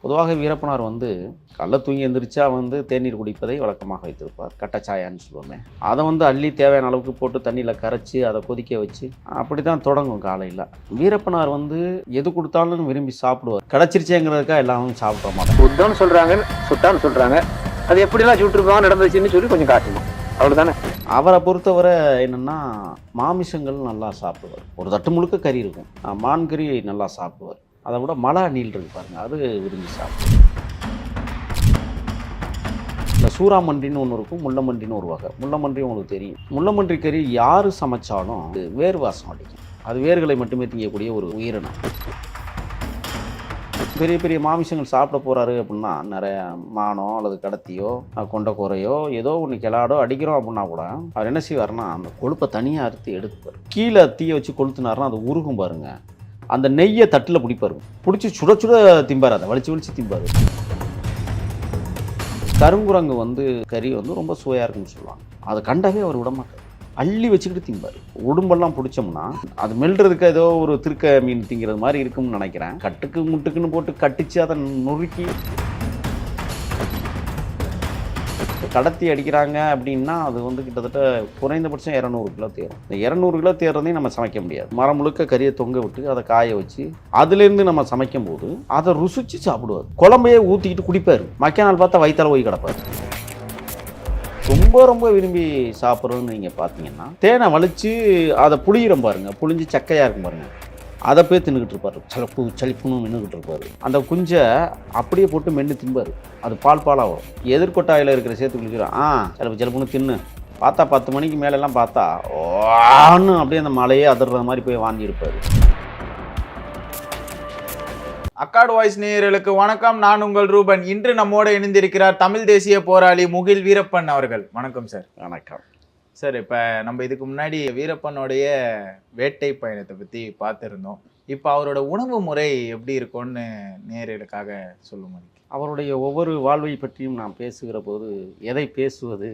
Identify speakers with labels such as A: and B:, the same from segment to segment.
A: பொதுவாக வீரப்பனார் வந்து காலைல தூங்கி எந்திரிச்சா தேநீர் குடிப்பதை வழக்கமாக வைத்திருப்பார். கட்டச்சாயான்னு சொல்லுவோமே. அதை அள்ளி தேவையான அளவுக்கு போட்டு தண்ணியில் கரைச்சி அதை கொதிக்க வச்சு அப்படி தான் தொடங்கும் காலையில். வீரப்பனார் எது கொடுத்தாலும் விரும்பி சாப்பிடுவார். கிடச்சிருச்சேங்கிறதுக்காக எல்லாரும் சாப்பிட மாட்டாங்க.
B: சுத்தம்னு சொல்கிறாங்க, சுட்டான்னு சொல்கிறாங்க. அது எப்படிலாம் சுட்டுருப்பாங்க நடந்துச்சுன்னு சொல்லி கொஞ்சம் காட்டணும், அவ்வளோதானே.
A: அவரை பொறுத்தவரை என்னென்னா மாமிசங்கள் நல்லா சாப்பிடுவார். ஒரு தட்டு முழுக்க கறி இருக்கும். மான் கறி நல்லா சாப்பிடுவார். அதை விட மலா நீள் இருக்கு பாருங்க, அது விரும்பி சாப்பிடுவோம். இந்த சூறாமன்றின்னு ஒன்று இருக்கும், முள்ளமன்றின்னு ஒரு வகை. முள்ளமன்றி உங்களுக்கு தெரியும். முள்ளமன்றி கறி யார் சமைச்சாலும் வேறு வாசம் அடிக்கும். அது வேர்களை மட்டுமே திங்கக்கூடிய ஒரு உயிரினம். பெரிய பெரிய மாமிசங்கள் சாப்பிட போகிறாரு அப்படின்னா, நிறைய மானோ அல்லது கடத்தியோ கொண்டக்கோரையோ ஏதோ ஒன்று கிளாடோ அடிக்கிறோம் அப்படின்னா கூட அவர் என்ன செய்வார்னா அந்த கொழுப்பை தனியாக அறுத்து எடுத்துப்பார். கீழே தீயை வச்சு கொளுத்துனாருன்னா அது உருகும் பாருங்க. அந்த நெய்யை தட்டில் பிடிப்பாரு, பிடிச்சி சுட சுட திம்பார், அதை வலிச்சு வலிச்சு திம்பார். கருங்குரங்கு கறி ரொம்ப சுவையாக இருக்குன்னு சொல்லுவாங்க. அதை கண்டாவே அவர் விடமாட்டார், அள்ளி வச்சுக்கிட்டு திம்பார். உடம்பெல்லாம் பிடிச்சோம்னா அது மெல்றதுக்கு ஏதோ ஒரு திருக்க மீன் திங்கிறது மாதிரி இருக்கும்னு நினைக்கிறேன். கட்டுக்கு முட்டுக்குன்னு போட்டு கட்டிச்சு அதை நுறுக்கி கடத்தி அடிக்கிறாங்க அப்படின்னா அது கிட்டத்தட்ட குறைந்தபட்சம் 200 கிலோ தேரும். இந்த 200 கிலோ தேர்றதையும் நம்ம சமைக்க முடியாது. மரம் முழுக்க கறியை தொங்க விட்டு அதை காய வச்சு அதுலேருந்து நம்ம சமைக்கும் போது அதை ருசிச்சு சாப்பிடுவார். குழம்பையே ஊற்றிக்கிட்டு குடிப்பார். மக்கிய நாள் பார்த்தா வயிற்றால போய் கிடப்பார். ரொம்ப ரொம்ப விரும்பி சாப்பிட்றதுன்னு நீங்கள் பார்த்தீங்கன்னா தேனை வலிச்சு அதை புளியிறம் பாருங்க, புளிஞ்சு சக்கையாக இருக்கும் பாருங்க, அதை போய் தின்னுக்கிட்டு இருப்பார். சளிப்புன்னு மின்னுக்கிட்டு இருப்பார். அந்த குஞ்சை அப்படியே போட்டு மென்று திம்பார். அது பாலாக வரும். எதிர்கொட்டாயில் இருக்கிற சேர்த்து குளிக்கிறோம். சிலப்புன்னு தின்னு பார்த்தா 10 மணிக்கு மேலெல்லாம் பார்த்தா ஓன்னு அப்படியே அந்த மலையே அதிர்ற மாதிரி போய் வாங்கி இருப்பார்.
C: அக்காடு வாய்ஸ் நேயர்களுக்கு வணக்கம். நான் உங்கள் ரூபன். இன்று நம்மோட இணைந்திருக்கிறார் தமிழ் தேசிய போராளி முகில் வீரப்பன் அவர்கள். வணக்கம் சார்.
A: வணக்கம்
C: சார். இப்போ நம்ம இதுக்கு முன்னாடி வீரப்பனுடைய வேட்டை பயணத்தை பற்றி பார்த்துருந்தோம். இப்போ அவரோட உணவு முறை எப்படி இருக்கும்னு நேயர்களுக்காக சொல்ல முடியும்?
A: அவருடைய ஒவ்வொரு வாழ்வை பற்றியும் நாம் பேசுகிற போது எதை பேசுவது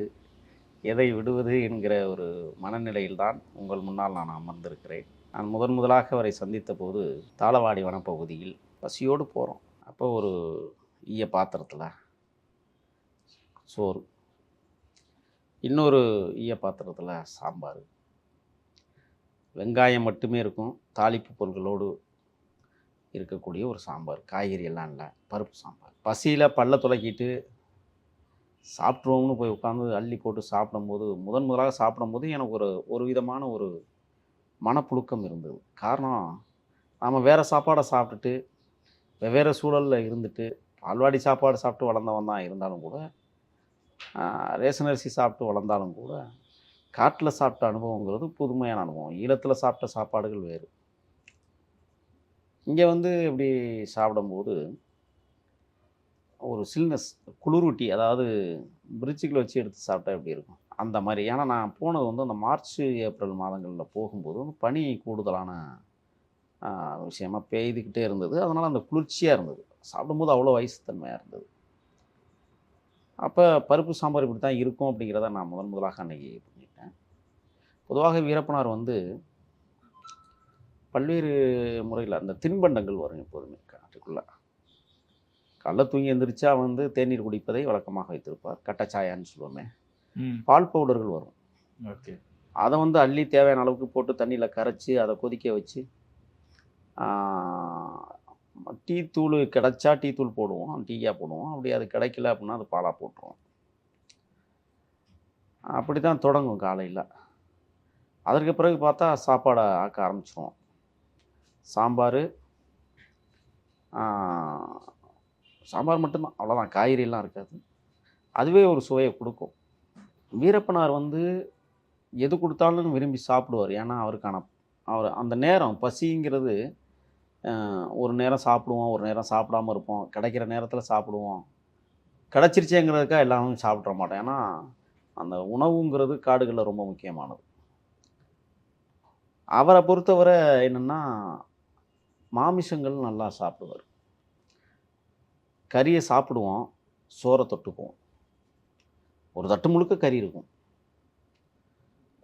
A: எதை விடுவது என்கிற ஒரு மனநிலையில்தான் உங்கள் முன்னால் நான் அமர்ந்திருக்கிறேன். நான் முதலாக அவரை சந்தித்த போது தாளவாடி வனப்பகுதியில் பசியோடு போகிறோம். அப்போ ஒரு ஈய பாத்திரத்தில் சோறு, இன்னொரு ஈய பாத்திரத்தில் சாம்பார், வெங்காயம் மட்டுமே இருக்கும், தாளிப்பு பொருட்களோடு இருக்கக்கூடிய ஒரு சாம்பார், காய்கறி எல்லாம் இல்லை, பருப்பு சாம்பார். பசியில் பல்ல துலக்கிட்டு சாப்பிட்ருவோம்னு போய் உட்காந்து அள்ளி போட்டு சாப்பிடும்போது முதலாக சாப்பிடும்போது எனக்கு ஒரு விதமான ஒரு மனப்புழுக்கம் இருந்தது. காரணம், நாம் வேறு சாப்பாடை சாப்பிட்டுட்டு வெவ்வேறு சூழலில் இருந்துட்டு பால்வாடி சாப்பாடு சாப்பிட்டு வளர்ந்தவன் தான் இருந்தாலும் கூட, ரேஷன் அரிசி சாப்பிட்டு வளர்ந்தாலும் கூட, காட்டில் சாப்பிட்ட அனுபவங்கிறது புதுமையான அனுபவம். ஈழத்தில் சாப்பிட்ட சாப்பாடுகள் வேறு. இங்கே இப்படி சாப்பிடும்போது ஒரு சில்னஸ், குளிரூட்டி, அதாவது பிரிட்ஜுகளை வச்சு எடுத்து சாப்பிட்டா எப்படி இருக்கும் அந்த மாதிரி. ஏன்னா நான் போனது அந்த மார்ச் ஏப்ரல் மாதங்களில் போகும்போது பனி கூடுதலான விஷயமாக பெய்துக்கிட்டே இருந்தது. அதனால் அந்த குளிர்ச்சியாக இருந்தது. சாப்பிடும்போது அவ்வளோ வயசுத்தன்மையாக இருந்தது. அப்போ பருப்பு சாம்பார் இப்படி தான் இருக்கும் அப்படிங்கிறத நான் முதலாக அன்றைக்கி பண்ணிட்டேன். பொதுவாக வீரப்பனார் பல்வேறு முறையில் அந்த தின்பண்டங்கள் வரும் எப்போதுமே காட்டுக்குள்ளே. காலைல தூங்கி எந்திரிச்சா தேநீர் குடிப்பதை வழக்கமாக வைத்திருப்பார். கட்டச்சாயான்னு சொல்லுவோமே. பால் பவுடர்கள் வரும்.
C: ஓகே.
A: அதை அள்ளி தேவையான அளவுக்கு போட்டு தண்ணியில் கரைச்சி அதை கொதிக்க வச்சு டீ தூள் கிடச்சா டீ தூள் போடுவோம், டீயாக போடுவோம். அப்படி அது கிடைக்கல அப்படின்னா அது பாலாக போட்டுருவோம். அப்படி தான் தொடங்கும் காலையில். அதற்கு பிறகு பார்த்தா சாப்பாடை ஆக்க ஆரம்பிச்சிடுவோம். சாம்பார் மட்டும்தான், அவ்வளோதான். காய்கறியெல்லாம் இருக்காது. அதுவே ஒரு சுவையை கொடுக்கும். வீரப்பனார் எது கொடுத்தாலும் விரும்பி சாப்பிடுவார். ஏன்னா அவர் அந்த நேரம் பசிங்கிறது, ஒரு நேரம் சாப்பிடுவோம், ஒரு நேரம் சாப்பிடாமல் இருப்போம். கிடைக்கிற நேரத்தில் சாப்பிடுவோம். கிடச்சிருச்சேங்கிறதுக்காக எல்லாரும் சாப்பிட்ற மாட்டோம். ஏன்னா அந்த உணவுங்கிறது காடுகளில் ரொம்ப முக்கியமானது. அவரை பொறுத்தவரை என்னென்னா மாமிசங்கள் நல்லா சாப்பிடுவார். கறியை சாப்பிடுவோம், சோறை தொட்டுக்குவோம். ஒரு தட்டு முழுக்க கறி இருக்கும்.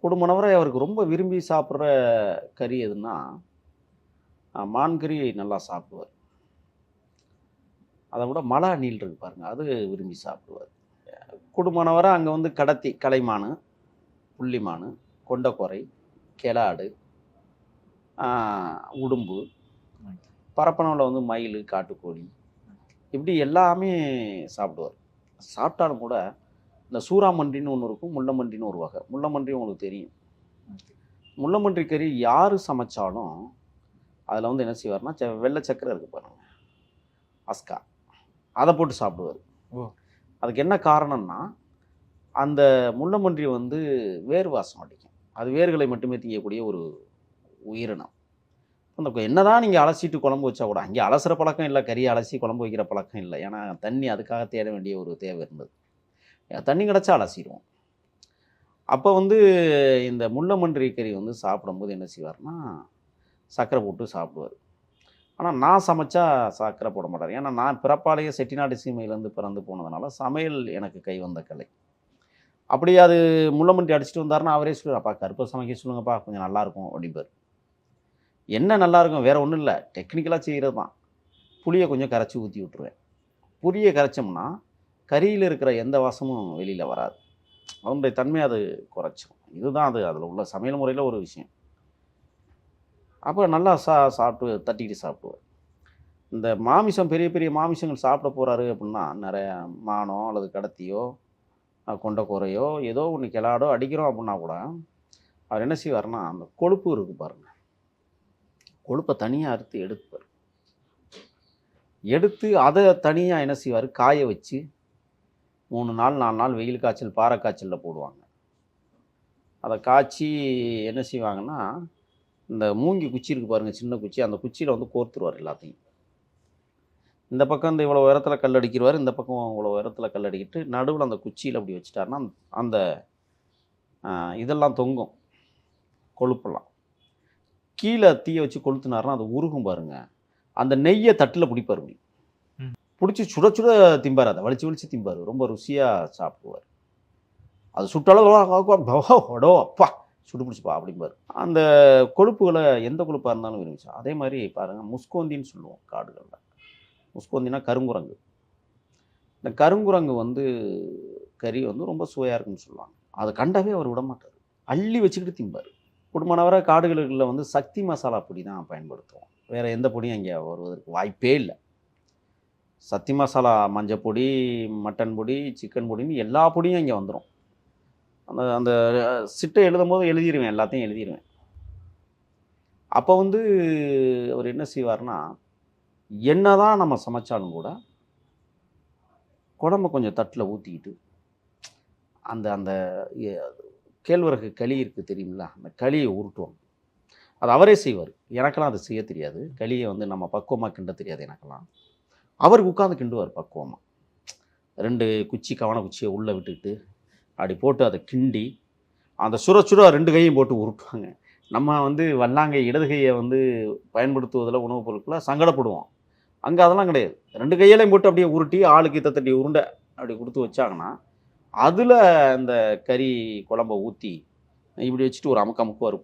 A: குடும்பனவரை அவருக்கு ரொம்ப விரும்பி சாப்பிட்ற கறி எதுன்னா மான் கறி நல்லா சாப்பிடுவார். அதை விட மலை அணில் இருக்கு பாருங்க, அது விரும்பி சாப்பிடுவார். குடும்பமான வரை அங்கே வந்து கடத்தி கலைமான், புள்ளிமான், கொண்டக்குறை, கெளாடு, உடும்பு, பரப்பனவில் வந்து மயில், காட்டுக்கோழி, இப்படி எல்லாமே சாப்பிடுவார். சாப்பிட்டாலும் கூட இந்த சூறாமன்றின்னு ஒன்று இருக்கும், முள்ளமன்றின்னு ஒரு வகை. முள்ளமன்றி உங்களுக்கு தெரியும். முள்ளமன்றி கறி யார் சமைச்சாலும் அதில் வந்து என்ன செய்வார்னா வெள்ளை சக்கரை இருக்குது பாருங்க, அஸ்கா, அதை போட்டு சாப்பிடுவார். அதுக்கு என்ன காரணம்னா அந்த முள்ளமன்றி வந்து வேர் வாசம் அடிக்கும். அது வேர்களை மட்டுமே திங்கக்கூடிய ஒரு உயிரினம். அந்த என்னதான் நீங்கள் அலசிட்டு குழம்பு வச்சா கூட, அங்கே அலசுகிற பழக்கம் இல்லை, கறியை அலசி குழம்பு வைக்கிற பழக்கம் இல்லை. ஏன்னா தண்ணி அதுக்காக தேட வேண்டிய ஒரு தேவை இருந்தது. தண்ணி கிடச்சா அலசிடுவோம். அப்போ வந்து இந்த முள்ளமன்றி கறி வந்து சாப்பிடும்போது என்ன செய்வார்னா சர்க்கரை போட்டு சாப்பிடுவார். ஆனால் நான் சமைச்சா சர்க்கரை போட மாட்டார். ஏன்னா நான் பிறப்பாலேயே செட்டிநாடு சீமையிலேருந்து பிறந்து போனதுனால சமையல் எனக்கு கை வந்த கலை. அப்படி அது முள்ளமன்றி அடிச்சுட்டு வந்தாருன்னா அவரே சொல்லுவார், அப்பா கருப்பை சமைக்க சொல்லுங்கப்பா, கொஞ்சம் நல்லாயிருக்கும் அப்படிம்பார். என்ன நல்லாயிருக்கும், வேறு ஒன்றும் இல்லை, டெக்னிக்கலாக செய்கிறது தான். புளியை கொஞ்சம் கரைச்சி ஊற்றி விட்டுருவேன். புளியை கரைச்சோம்னா கறியில் இருக்கிற எந்த வாசமும் வெளியில் வராது, அதனுடைய தன்மை அது குறைச்சிடும். இதுதான் அது அதில் உள்ள சமையல் முறையில் ஒரு விஷயம். அப்போ நல்லா சாப்பிட்டு தட்டிக்கிட்டு சாப்பிடுவார். இந்த மாமிசம் பெரிய பெரிய மாமிசங்கள் சாப்பிட போகிறாரு அப்படின்னா நிறைய மானோ அல்லது கடத்தியோ கொண்டக்கோரையோ ஏதோ ஒன்று கெளாடோ அடிக்கிறோம் அப்படின்னா கூட அவர் என்ன செய்வார்னா அந்த கொழுப்பு இருக்குது பாருங்கள், கொழுப்பை தனியாக அறுத்து எடுத்துப்பார். எடுத்து அதை தனியாக என்ன செய்வார், காய வச்சு 3 நாள் 4 நாள் வெயில் காய்ச்சல் பாறை காய்ச்சலில் போடுவாங்க. அதை காய்ச்சி என்ன செய்வாங்கன்னா இந்த மூங்கி குச்சி இருக்குது பாருங்கள், சின்ன குச்சி, அந்த குச்சியில் வந்து கோர்த்துருவார் எல்லாத்தையும். இந்த பக்கம் இந்த இவ்வளோ உயரத்தில் கல் அடிக்கிறவார், இந்த பக்கம் இவ்வளோ உயரத்தில் கல் அடிக்கிட்டு நடுவில் அந்த குச்சியில் அப்படி வச்சுட்டாருன்னா அந்த இதெல்லாம் தொங்கும், கொழுப்பெல்லாம். கீழே தீயை வச்சு கொளுத்துனாருன்னா அது உருகும் பாருங்கள். அந்த நெய்யை தட்டில் பிடிப்பார், பிடிச்சி சுட சுட திம்பார், அதை வலிச்சு வலிச்சு திம்பார். ரொம்ப ருசியாக சாப்பிடுவார். அது சுட்டாலும் ஒடோ அப்பா சுடு பிடிச்சிப்பா அப்படிம்பார். அந்த கொழுப்புகளை எந்த கொழுப்பாக இருந்தாலும் விரும்பிச்சா. அதே மாதிரி பாருங்கள், முஸ்கோந்தின்னு சொல்லுவோம் காடுகளில். முஸ்கோந்தினா கருங்குரங்கு. இந்த கருங்குரங்கு வந்து கறி வந்து ரொம்ப சுவையாக இருக்குன்னு சொல்லுவாங்க. அதை கண்டாவே அவர் விட மாட்டார், அள்ளி வச்சுக்கிட்டு திம்பார். குடும்பமானவரை காடுகளில் வந்து சக்தி மசாலா பொடி தான் பயன்படுத்துவோம், வேறு எந்த பொடியும் அங்கே வருவதற்கு வாய்ப்பே இல்லை. சக்தி மசாலா, மஞ்சள் பொடி, மட்டன் பொடி, சிக்கன் பொடின்னு எல்லா பொடியும் இங்கே வந்துடும். அந்த அந்த சிட்டை எழுதும் போது எழுதிடுவேன், எல்லாத்தையும் எழுதிடுவேன். அப்போ வந்து அவர் என்ன செய்வார்னா என்ன தான் நம்ம சமைச்சாலும் கூட குழம்பு கொஞ்சம் தட்டில் ஊற்றிக்கிட்டு அந்த அந்த கேழ்வரகு களி இருக்குது தெரியுங்களா, அந்த களியை உருட்டுவோம். அது அவரே செய்வார். எனக்கெல்லாம் அது செய்ய தெரியாது, களியை வந்து நம்ம பக்குவமாக கிண்ட தெரியாது எனக்கெல்லாம். அவருக்கு உட்காந்து கிண்டுவார் பக்குவமாக. 2 குச்சி கவன குச்சியை உள்ளே விட்டுக்கிட்டு அப்படி போட்டு அதை கிண்டி அந்த சுட 2 கையும் போட்டு உருட்டுவாங்க. நம்ம வந்து வல்லாங்கை இடது கையை வந்து பயன்படுத்துவதில் உணவுப் பொருட்களை சங்கடப்படுவோம். அங்கே அதெல்லாம் கிடையாது. 2 கையிலையும் போட்டு அப்படியே உருட்டி ஆளுக்கு தட்டி உருண்டை அப்படி கொடுத்து வச்சாங்கன்னா அதில் இந்த கறி குழம்பை ஊற்றி இப்படி வச்சுட்டு ஒரு அமுக்குவார்,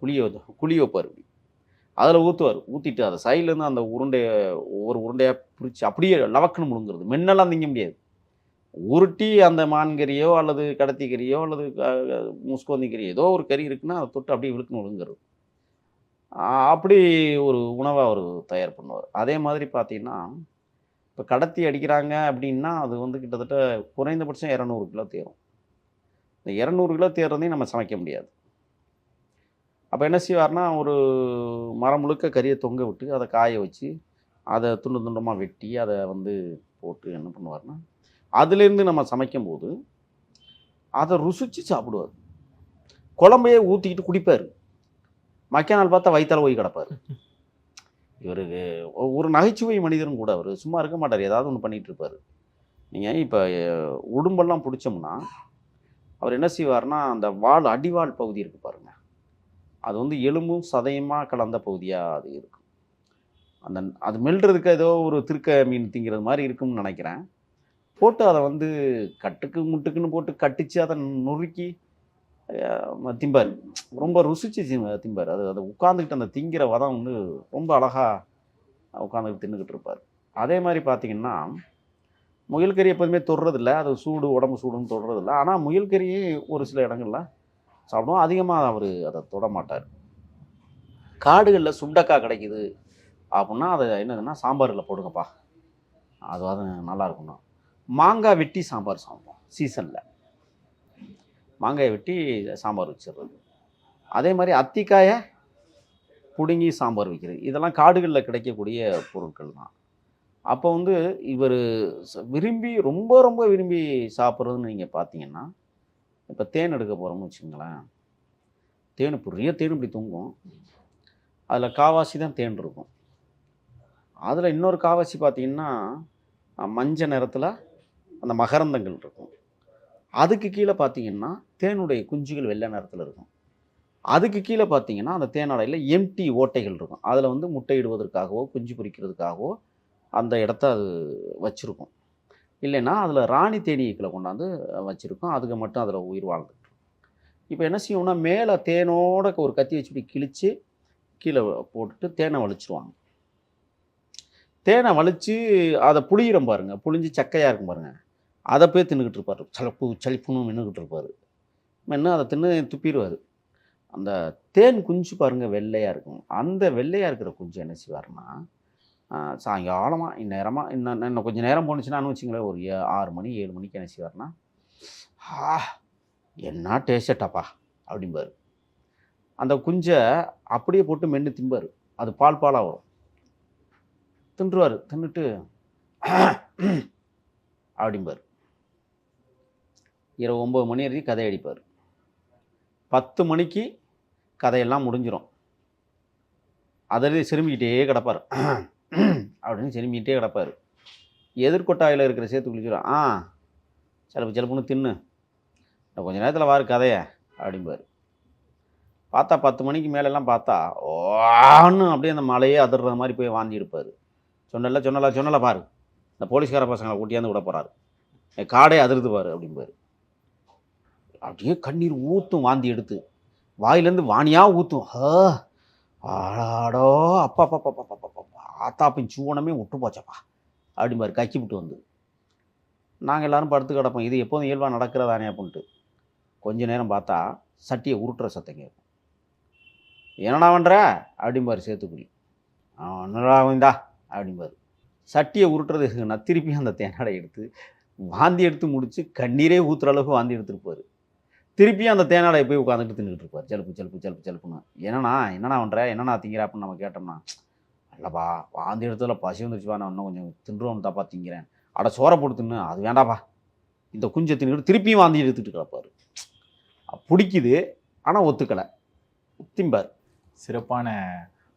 A: குழி வைப்பார், இப்படி அதில் ஊற்றுவார். ஊற்றிட்டு அதை சைட்லேருந்து அந்த உருண்டையை ஒவ்வொரு உருண்டையாக பிடிச்சி அப்படியே லவக்குன்னு முழுங்குறது. மென்னெல்லாம் திங்க முடியாது. உருட்டி அந்த மான்கறியோ அல்லது கடத்தி கறியோ அல்லது முஸ்கோந்தி கறி ஏதோ ஒரு கறி இருக்குன்னா அதை தொட்டு அப்படியே விழுக்குன்னு விழுங்குறது. அப்படி ஒரு உணவை அவர் தயார் பண்ணுவார். அதே மாதிரி பார்த்தீங்கன்னா இப்போ கடத்தி அடிக்கிறாங்க அப்படின்னா அது வந்து கிட்டத்தட்ட குறைந்தபட்சம் 200 கிலோ தேரும். இந்த 200 கிலோ தேர்றதையும் நம்ம சமைக்க முடியாது. அப்போ என்ன செய்வார்னா ஒரு மரம் முழுக்க கறியை தொங்க விட்டு அதை காய வச்சு அதை துண்டு துண்டமாக வெட்டி அதை வந்து போட்டு என்ன பண்ணுவார்னா அதுலேருந்து நம்ம சமைக்கும்போது அதை ருசித்து சாப்பிடுவார். குழம்பையே ஊற்றிக்கிட்டு குடிப்பார். மக்கிய நாள் பார்த்தா வயிற்றால் போய் கிடப்பார். இவருக்கு ஒரு நகைச்சுவை மனிதரும் கூட. அவர் சும்மா இருக்க மாட்டார், ஏதாவது ஒன்று பண்ணிகிட்டு இருப்பார். நீங்கள் இப்போ உடும்பெல்லாம் பிடிச்சோம்னா அவர் என்ன செய்வார்னா அந்த வால் அடிவால் பகுதி இருக்குது பாருங்கள், அது வந்து எலும்பும் சதையுமாக கலந்த பகுதியாக அது இருக்கும். அது மெல்றதுக்கு ஏதோ ஒரு திருக்க மீன் திங்கிறது மாதிரி இருக்கும்னு நினைக்கிறேன். போட்டு அதை வந்து கட்டுக்கு முட்டுக்குன்னு போட்டு கட்டிச்சு அதை நுறுக்கி திம்பார். ரொம்ப ருசிச்சு திம்பார். அதை உட்காந்துக்கிட்டு அந்த திங்கிற வதம் வந்து ரொம்ப அழகாக உட்காந்துக்கிட்டு தின்னுக்கிட்டு இருப்பார். அதே மாதிரி பார்த்திங்கன்னா முயல் கறி எப்போதுமே தொடுறதில்ல, அது சூடு, உடம்பு சூடுன்னு தொடுறதில்ல. ஆனால் முயல் கறியே ஒரு சில இடங்கள்ல சாப்பிடுவோம். அதிகமாக அவர் அதை தொட மாட்டார். காடுகளில் சுண்டக்காய் கிடைக்குது அப்படின்னா அதை என்னதுன்னா சாம்பாரில் போடுங்கப்பா, அது நல்லா இருக்கும்ண்ணா. மாங்காய் வெட்டி சாம்பார் சாப்பிடுவோம் சீசனில். மாங்காயை வெட்டி சாம்பார் வச்சிடுறது. அதே மாதிரி அத்திக்காயை பிடுங்கி சாம்பார் வைக்கிறது. இதெல்லாம் காடுகளில் கிடைக்கக்கூடிய பொருட்கள் தான். அப்போ வந்து இவர் விரும்பி ரொம்ப ரொம்ப விரும்பி சாப்பிட்றதுன்னு நீங்கள் பார்த்தீங்கன்னா, இப்போ தேன் எடுக்க போகிறோம்னு வச்சுங்களேன். தேன் பெரிய தேன் இப்படி தூங்கும். அதில் காவாசி தான் தேன் இருக்கும். அதில் இன்னொரு காவாசி பார்த்தீங்கன்னா மஞ்சள் நிறத்தில் அந்த மகரந்தங்கள் இருக்கும். அதுக்கு கீழே பார்த்தீங்கன்னா தேனுடைய குஞ்சுகள் வெள்ளை நிறத்தில் இருக்கும். அதுக்கு கீழே பார்த்தீங்கன்னா அந்த தேனாடையில் எம்டி ஓட்டைகள் இருக்கும். அதில் வந்து முட்டையிடுவதற்காகவோ குஞ்சு பொரிக்கிறதுக்காகவோ அந்த இடத்த அது வச்சுருக்கும். இல்லைன்னா அதில் ராணி தேனீக்களை கொண்டாந்து வச்சுருக்கோம். அதுக்கு மட்டும் அதில் உயிர் வாழ்ந்துட்டு. இப்போ என்ன செய்வோம்னா மேலே தேனோட ஒரு கத்தி வச்சு இப்படி கிழித்து கீழே போட்டுட்டு தேனை வலிச்சிருவாங்க. தேனை வலித்து அதை புளியிறம் பாருங்கள், புளிஞ்சு சக்கையாக இருக்கும் பாருங்கள், அதை போய் தின்னுக்கிட்டு இருப்பார். சளிப்புன்னு நின்றுக்கிட்டு இருப்பார். மென்று அதை தின்னு துப்பிடுவார். அந்த தேன் குஞ்சு பாருங்கள் வெள்ளையாக இருக்கும். அந்த வெள்ளையாக இருக்கிற குஞ்சு என்ன செய்வார்னா சாயங்காலமாக இந்நேரமாக இன்னும் கொஞ்சம் நேரம் போணுச்சுன்னான்னு வச்சுங்களேன், ஒரு 6 மணி 7 மணிக்கு என்ன செய்வார்னா, என்ன டேஸ்ட்டாப்பா அப்படிம்பார். அந்த குஞ்சை அப்படியே போட்டு மென்று திம்பார். அது பாலாக வரும். தின்றுவார். தின்னுட்டு அப்படிம்பார். இரவு 9 மணி வரைக்கும் கதை அடிப்பார். 10 மணிக்கு கதையெல்லாம் முடிஞ்சிடும். அதில் சிறுமிக்கிட்டே கிடப்பார். அப்படின்னு சிறுமிக்கிட்டே கிடப்பார். எதிர்கொட்டாயில் இருக்கிற சேர்த்து குளிச்சிடும். செலப்புன்னு தின்னு கொஞ்சம் நேரத்தில் வாரு கதையை அப்படிம்பார். பார்த்தா 10 மணிக்கு மேலெல்லாம் பார்த்தா ஓன்னு அப்படியே அந்த மலையே அதிர்ற மாதிரி போய் வாந்தி எடுப்பார். சொன்னல பாரு, இந்த போலீஸ்கார பசங்களை கூட்டியாந்து விட போகிறாரு, காடே அதிர்ந்து பாரு அப்படிம்பார். அப்படியே கண்ணீர் ஊற்றும் வாந்தி எடுத்து, வாயிலேருந்து வாணியாக ஊற்றும். ஆடாடோ அப்பா ஆத்தாப்பின் சூவனமே விட்டு போச்சப்பா அப்படிம்பாரு கக்கி விட்டு வந்து. நாங்கள் எல்லோரும் படுத்து கிடப்போம். இது எப்போதும் இயல்பாக நடக்கிறதானே அப்படின்ட்டு. கொஞ்ச நேரம் பார்த்தா சட்டியை உருட்டுற சத்தம் கேட்கும். என்னடா பண்ணுற அப்படிம்பார் சேத்துக்குடி. என்னடா இந்தா அப்படிம்பார். சட்டியை உருட்டுறது நான் திருப்பி அந்த தேனாடை எடுத்து வாந்தி எடுத்து முடித்து கண்ணீரே ஊற்றுற அளவுக்கு வாந்தி எடுத்துருப்பார். திருப்பி அந்த தேனாடையை போய் உட்காந்துட்டு தின்னுக்கிட்டு இருப்பார். செலுப்புன்னு. என்னண்ணா பண்ணுற, என்னண்ணா திங்கிற அப்படின்னு நம்ம கேட்டோம்னா, இல்லைப்பா வாந்தி எடுத்ததில் பசி வந்துருச்சுப்பா, நான் இன்னும் கொஞ்சம் தின்றுவோம் தாப்பா திங்கிறேன். அட சோறை போட்டு தின்னு, அது வேண்டாப்பா, இந்த குஞ்சை தின்னுக்கிட்டு திருப்பியும் வாந்தி எடுத்துகிட்டு கிடப்பார். பிடிக்குது ஆனால் ஒத்துக்கலை, திம்பார்.
C: சிறப்பான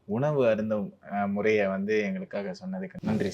C: உணவு அருந்தும் முறையை வந்து எங்களுக்காக சொன்னதுக்கு நன்றி சார்.